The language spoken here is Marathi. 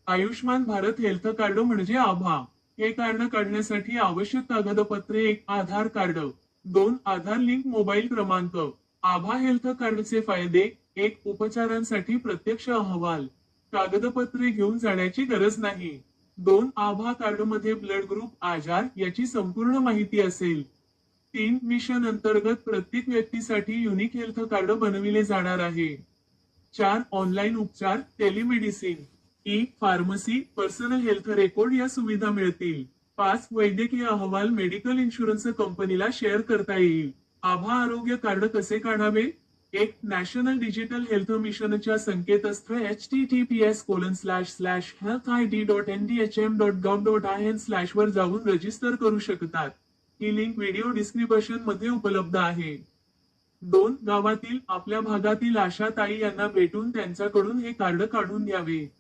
आयुष्मान भारत हेल्थ कार्ड म्हणजे आभा. हे कार्ड काढण्यासाठी आवश्यक कागदपत्रे: 1. आधार कार्ड. 2. आधार लिंक मोबाईल क्रमांक. आभा हेल्थ कार्डचे फायदे: 1. उपचारांसाठी प्रत्यक्ष अहवाल. कागदपत्रे घेऊन जाण्याची गरज नाही. 2. आभा कार्डमध्ये ब्लड ग्रुप, आजार याची संपूर्ण माहिती असेल. 3. मिशन अंतर्गत प्रत्येक व्यक्तीसाठी युनिक हेल्थ कार्ड बनविले जाणार आहे. 4. ऑनलाईन उपचार, telemedicine, e pharmacy, personal health record या सुविधा मिळतील. 5. वैद्यकीय अहवाल मेडिकल इन्शुरन्स कंपनीला शेअर करता येईल. आभा आरोग्य कार्ड कसे काढावे? 1. नॅशनल डिजिटल हेल्थ मिशनच्या संकेतस्थळ https://healthid.ndhm.gov.in/ वर जाऊन रजिस्टर करू शकतात. ही लिंक व्हिडिओ डिस्क्रिप्शन मध्ये उपलब्ध आहे. 2. गावातील, आपल्या भागातील आशाताई यांना भेटून त्यांच्याकडून हे कार्ड काढून घ्यावे.